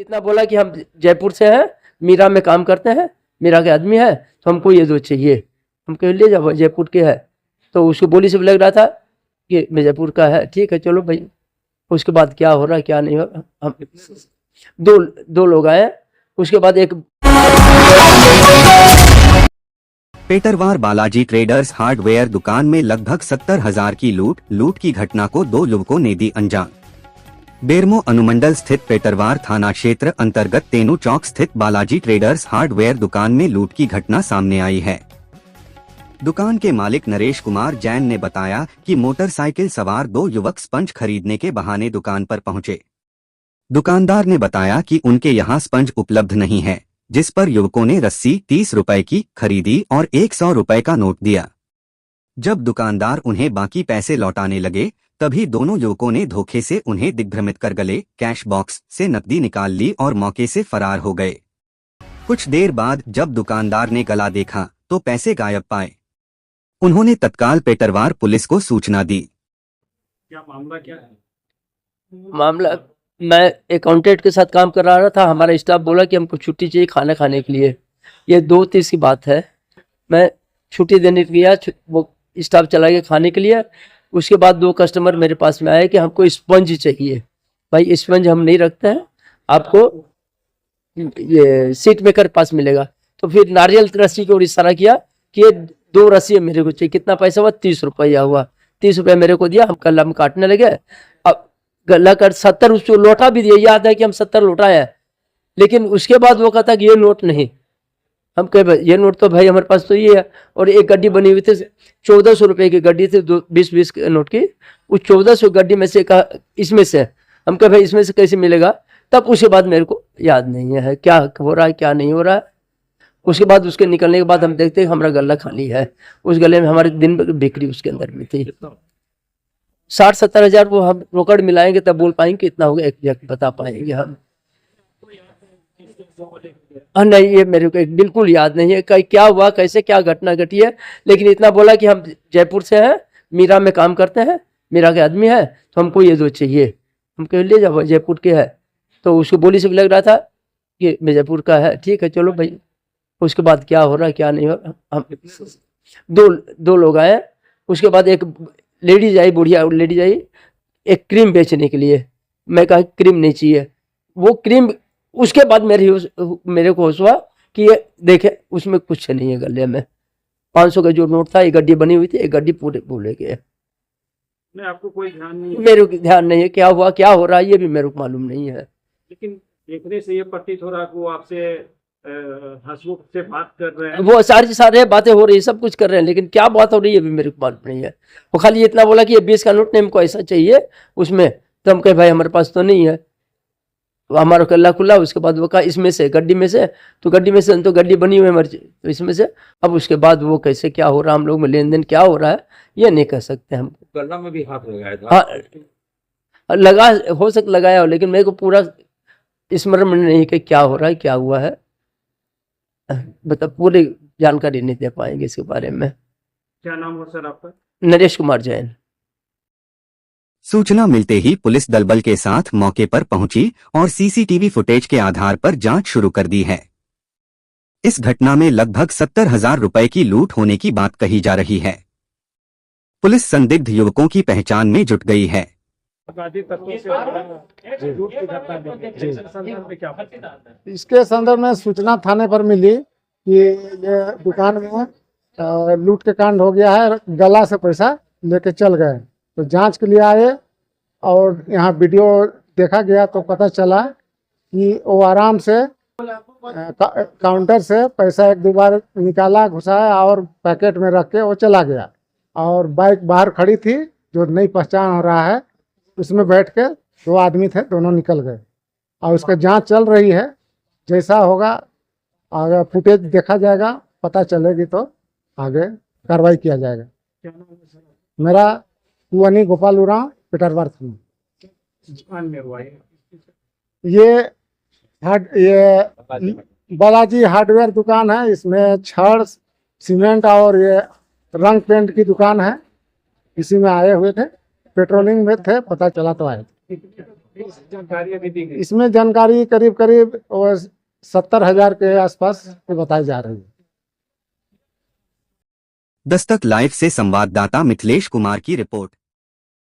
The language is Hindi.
इतना बोला कि हम जयपुर से हैं, मीरा में काम करते हैं, मीरा के आदमी है, तो हमको ये दो चाहिए। हम कहे ले जाओ, जयपुर के है। तो उसको बोली से लग रहा था कि मैं जयपुर का है, ठीक है चलो भाई। उसके बाद क्या हो रहा है क्या नहीं हो रहा, हम दो लोग आए। उसके बाद एक पेटरवार बालाजी ट्रेडर्स हार्डवेयर दुकान में लगभग 70,000 की लूट की घटना को दो युवकों ने दी अंजाम। बेरमो अनुमंडल स्थित पेटरवार थाना क्षेत्र अंतर्गत तेनू चौक स्थित बालाजी ट्रेडर्स हार्डवेयर दुकान में लूट की घटना सामने आई है। दुकान के मालिक नरेश कुमार जैन ने बताया कि मोटरसाइकिल सवार दो युवक स्पंज खरीदने के बहाने दुकान पर पहुंचे। दुकानदार ने बताया कि उनके यहां स्पंज उपलब्ध नहीं है, जिस पर युवकों ने रस्सी 30 रुपए की खरीदी और 100 रुपए का नोट दिया। जब दुकानदार उन्हें बाकी पैसे लौटाने लगे, तभी दोनों युवकों ने धोखे से उन्हें दिग्भ्रमित कर गले कैश बॉक्स से नकदी निकाल ली और मौके से फरार हो गए। कुछ देर बाद जब दुकानदार ने गला देखा तो पैसे गायब पाए। उन्होंने तत्काल पेटरवार पुलिस को सूचना दी। क्या मामला क्या है? मामला, मैं अकाउंटेंट के साथ काम कर रहा था। हमारा स्टाफ बोला कि हमको छुट्टी चाहिए खाना खाने के लिए। ये 2-3 की बात है। मैं छुट्टी देने गया, वो स्टाफ चला गया खाने के लिए। उसके बाद 2 कस्टमर मेरे पास में आए कि हमको स्पंज चाहिए। भाई स्पंज हम नहीं रखते हैं, आपको ये सीट मेकर पास मिलेगा। तो फिर नारियल रस्सी की ओर इशारा किया कि ये 2 रस्सी मेरे को चाहिए। कितना पैसा हुआ? 30 रुपया हुआ। 30 रुपया मेरे को दिया। हम गला में काटने लगे। अब गला कर 70 उसको लौटा भी दिया। याद है कि हम 70 लौटाए हैं, लेकिन उसके बाद वो कहता कि ये नोट नहीं। हम कहे ये नोट तो भाई हमारे पास तो ये है। और एक गड्डी बनी हुई थी, 1400 रुपये की गड्डी थी, 20-20 नोट की। उस 1400 गड्डी में से कहा इसमें से। हम कहे भाई इसमें से कैसे मिलेगा? तब उसके बाद मेरे को याद नहीं है क्या हो रहा है क्या नहीं हो रहा है। उसके बाद उसके निकलने के बाद हम देखते हैं हमारा गला खाली है। उस गले में हमारे दिन बिक्री उसके अंदर में थी 60-70 हज़ार। वो हम रोकड़ मिलाएंगे तब बोल पाएंगे कितना होगा, एग्जैक्ट बता पाएंगे हम। नहीं, ये मेरे को बिल्कुल याद नहीं है कहीं क्या हुआ, कैसे क्या घटना घटी है। लेकिन इतना बोला कि हम जयपुर से हैं, मीरा में काम करते हैं, मीरा के आदमी है, तो हमको ये दो चाहिए। हम कहे ले जाओ, जयपुर के है। तो उसको बोली से लग रहा था कि मैं जयपुर का है, ठीक है चलो भाई। उसके बाद क्या हो रहा है क्या नहीं हो रहा, हम दो लोग आए। उसके बाद एक लेडीज आई, बुढ़िया लेडीज आई, एक क्रीम बेचने के लिए। मैं कहा क्रीम नहीं चाहिए। वो क्रीम, उसके बाद मेरे को होश हुआ कि ये देखे उसमें कुछ नहीं है गले में। 500 का जो नोट था, एक गड्डी बनी हुई थी, एक गड्डी पूरे भूले गए। नहीं, आपको कोई ध्यान नहीं है? मेरे को ध्यान नहीं है क्या हुआ क्या हो रहा है, ये भी मेरे को मालूम नहीं है। लेकिन देखने से ये प्रतीत हो रहा है कि वो आपसे हंसमुख से बात कर रहे हैं। वो सारी बातें हो रही है, सब कुछ कर रहे हैं, लेकिन क्या बात हो रही है ये भी मेरे को मालूम नहीं है। वो खाली इतना बोला कि ये 20 का नोट नहीं, हमको ऐसा चाहिए उसमें। तो हम कहे भाई हमारे पास तो नहीं है। हमारा कल्ला खुला। उसके बाद वो कहा इसमें से, गड्डी में से। तो गड्डी में से तो गड्डी बनी हुई है मर्जी, तो इसमें से। अब उसके बाद वो कैसे क्या हो रहा, हम लोग में लेन देन क्या हो रहा है, ये नहीं कह सकते हम। गला में भी हाथ लगाया था? हाँ लगा, हो सकता लगाया हो, लेकिन मेरे को पूरा स्मरण में नहीं कि क्या हो रहा है क्या हुआ है। मतलब पूरी जानकारी नहीं दे पाएंगे इसके बारे में। क्या नाम हो सर आपका? नरेश कुमार जैन। सूचना मिलते ही पुलिस दलबल के साथ मौके पर पहुंची और सीसीटीवी फुटेज के आधार पर जांच शुरू कर दी है। इस घटना में लगभग 70,000 रुपए की लूट होने की बात कही जा रही है। पुलिस संदिग्ध युवकों की पहचान में जुट गई है। इसके संदर्भ में सूचना थाने पर मिली कि ये दुकान में लूट के कांड हो गया है, गला से पैसा लेके चल गए। तो जांच के लिए आए और यहाँ वीडियो देखा गया तो पता चला कि वो आराम से काउंटर से पैसा 1-2 बार निकाला, घुसाया और पैकेट में रख के वो चला गया। और बाइक बाहर खड़ी थी जो नहीं पहचान हो रहा है, उसमें बैठ के 2 आदमी थे, दोनों निकल गए। और उसका जांच चल रही है। जैसा होगा अगर फुटेज देखा जाएगा, पता चलेगी तो आगे कार्रवाई किया जाएगा। मेरा कुआनी गोपाल उरांव, पेटरवार थाना। ये बालाजी हार्डवेयर दुकान है। इसमें छड़, सीमेंट और ये रंग पेंट की दुकान है। इसी में आए हुए थे, पेट्रोलिंग में थे, पता चला तो आए थे। जानकारी अभी दी गई। इसमें जानकारी करीब करीब 70,000 के आसपास बताई जा रही है। दस्तक लाइव से संवाददाता मिथिलेश कुमार की रिपोर्ट।